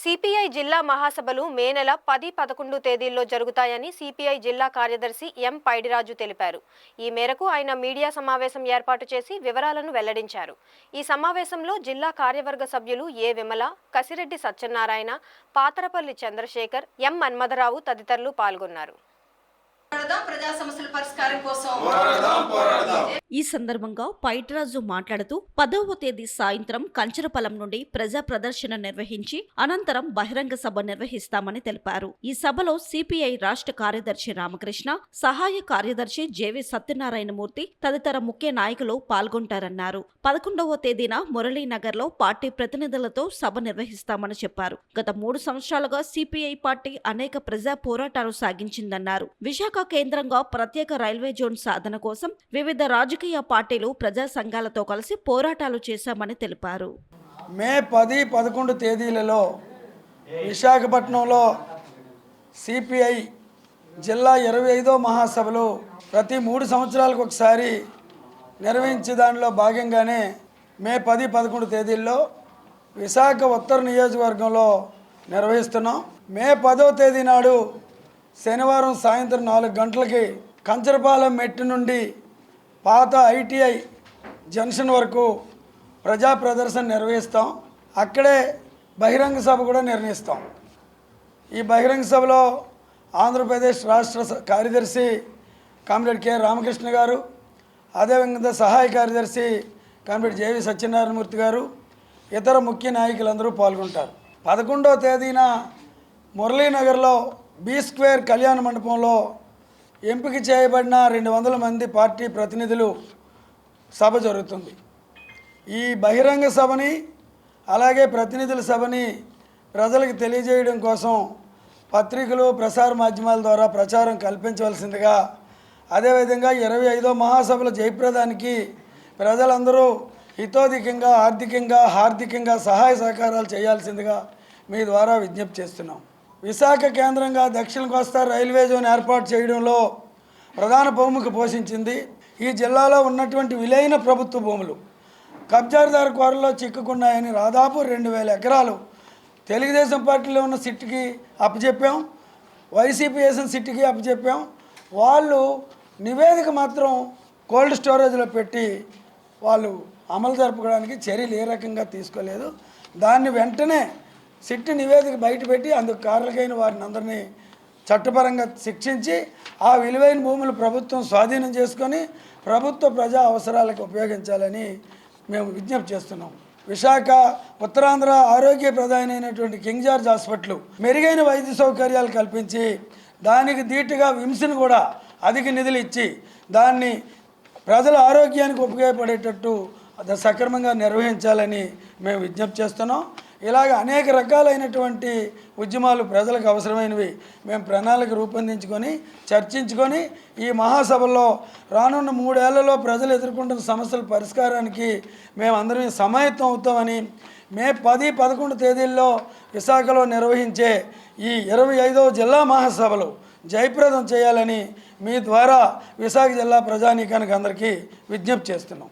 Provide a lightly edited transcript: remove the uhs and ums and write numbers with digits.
CPI జిల్లా మహాసభలు మే నెల 10, 11 తేదీల్లో జరుగుతాయని సిపిఐ జిల్లా కార్యదర్శి ఎం పైడిరాజు తెలిపారు. ఈ మేరకు ఆయన మీడియా సమావేశం ఏర్పాటు చేసి వివరాలను వెల్లడించారు. ఈ సమావేశంలో జిల్లా కార్యవర్గ సభ్యులు ఏ విమల, కసిరెడ్డి సత్యనారాయణ, పాతరపల్లి చంద్రశేఖర్, ఎం మన్మథరావు తదితరులు పాల్గొన్నారు. ఈ సందర్భంగా పైడిరాజు మాట్లాడుతూ 10వ తేదీ సాయంత్రం కంచరపల్లం నుండి ప్రజా ప్రదర్శన నిర్వహించి అనంతరం బహిరంగ సభ నిర్వహిస్తామని తెలిపారు. ఈ సభలో సిపిఐ రాష్ట్ర కార్యదర్శి రామకృష్ణ, సహాయ కార్యదర్శి జేవి సత్యనారాయణమూర్తి తదితర ముఖ్య నాయకులు పాల్గొంటారన్నారు. 11వ తేదీన మురళీనగర్ లో పార్టీ ప్రతినిధులతో సభ నిర్వహిస్తామని చెప్పారు. గత 3 సంవత్సరాలుగా సిపిఐ పార్టీ అనేక ప్రజా పోరాటాలు సాగించిందన్నారు. విశాఖ కేంద్రంగా ప్రత్యేక రైల్వే జోన్ సాధన కోసం వివిధ రాజకీయ పార్టీలు ప్రజా సంఘాలతో కలిసి పోరాటాలు చేశామని తెలిపారు. మే 10, 11 తేదీలలో విశాఖపట్నంలో సిపిఐ జిల్లా 25వ మహాసభలు ప్రతి 3 సంవత్సరాలకు ఒకసారి నిర్వహించే దానిలో భాగంగానే మే 10, 11 తేదీల్లో విశాఖ ఉత్తర నియోజకవర్గంలో నిర్వహిస్తున్నాం. మే 10వ తేదీ నాడు శనివారం సాయంత్రం 4 గంటలకి కంచరపాలెం మెట్టు నుండి పాత ఐటీఐ జంక్షన్ వరకు ప్రజా ప్రదర్శన నిర్వహిస్తాం. అక్కడే బహిరంగ సభ కూడా నిర్వహిస్తాం. ఈ బహిరంగ సభలో ఆంధ్రప్రదేశ్ రాష్ట్ర కార్యదర్శి కామ్రేడ్ కె రామకృష్ణ గారు, అదేవిధంగా సహాయ కార్యదర్శి కామ్రేడ్ జేవి సత్యనారాయణమూర్తి గారు, ఇతర ముఖ్య నాయకులందరూ పాల్గొంటారు. 11వ తేదీన మురళీనగర్లో బి స్క్వేర్ కళ్యాణ మండపంలో ఎంపిక చేయబడిన 200 మంది పార్టీ ప్రతినిధులు సభ జరుగుతుంది. ఈ బహిరంగ సభని అలాగే ప్రతినిధుల సభని ప్రజలకు తెలియజేయడం కోసం పత్రికలు, ప్రసార మాధ్యమాల ద్వారా ప్రచారం కల్పించవలసిందిగా, అదేవిధంగా 25వ మహాసభల జయప్రదానికి ప్రజలందరూ హితోధికంగా, హార్దికంగా సహాయ సహకారాలు చేయాల్సిందిగా మీ ద్వారా విజ్ఞప్తి చేస్తున్నాం. విశాఖ కేంద్రంగా దక్షిణ కోస్తా రైల్వే జోన్ ఏర్పాటు చేయడంలో ప్రధాన భూమిక పోషించింది. ఈ జిల్లాలో ఉన్నటువంటి విలైన ప్రభుత్వ భూములు కబ్జాదారు కోరలో చిక్కుకున్నాయని దాదాపు 2000 ఎకరాలు తెలుగుదేశం పార్టీలో ఉన్న సిట్కి అప్పచెప్పాం, వైసీపీ వేసిన సిట్కి అప్పచెప్పాం. వాళ్ళు నివేదిక మాత్రం కోల్డ్ స్టోరేజ్లో పెట్టి వాళ్ళు అమలు జరపడానికి చర్యలు ఏ రకంగా తీసుకోలేదు. దాన్ని వెంటనే సిట్ నివేదిక బయటపెట్టి అందుకు కారకులైన వారిని అందరినీ చట్టపరంగా శిక్షించి ఆ విలువైన భూములు ప్రభుత్వం స్వాధీనం చేసుకొని ప్రభుత్వ ప్రజా అవసరాలకు ఉపయోగించాలని మేము విజ్ఞప్తి చేస్తున్నాం. విశాఖ ఉత్తరాంధ్ర ఆరోగ్య ప్రధానమైనటువంటి కింగ్ జార్జ్ హాస్పిటల్ మెరుగైన వైద్య సౌకర్యాలు కల్పించి దానికి ధీటుగా విమ్స్ని కూడా అధిక నిధులు ఇచ్చి దాన్ని ప్రజల ఆరోగ్యానికి ఉపయోగపడేటట్టు సక్రమంగా నిర్వహించాలని మేము విజ్ఞప్తి చేస్తున్నాం. ఇలాగ అనేక రకాలైనటువంటి ఉద్యమాలు ప్రజలకు అవసరమైనవి మేము ప్రణాళిక రూపొందించుకొని చర్చించుకొని ఈ మహాసభల్లో రానున్న 3 ఏళ్లలో ప్రజలు ఎదుర్కొంటున్న సమస్యల పరిష్కారానికి మేమందరం సమాయత్తం అవుతామని, మే 10, 11 తేదీల్లో విశాఖలో నిర్వహించే ఈ 25వ జిల్లా మహాసభలు జయప్రదం చేయాలని మీ ద్వారా విశాఖ జిల్లా ప్రజానీకానికి అందరికీ విజ్ఞప్తి చేస్తున్నాం.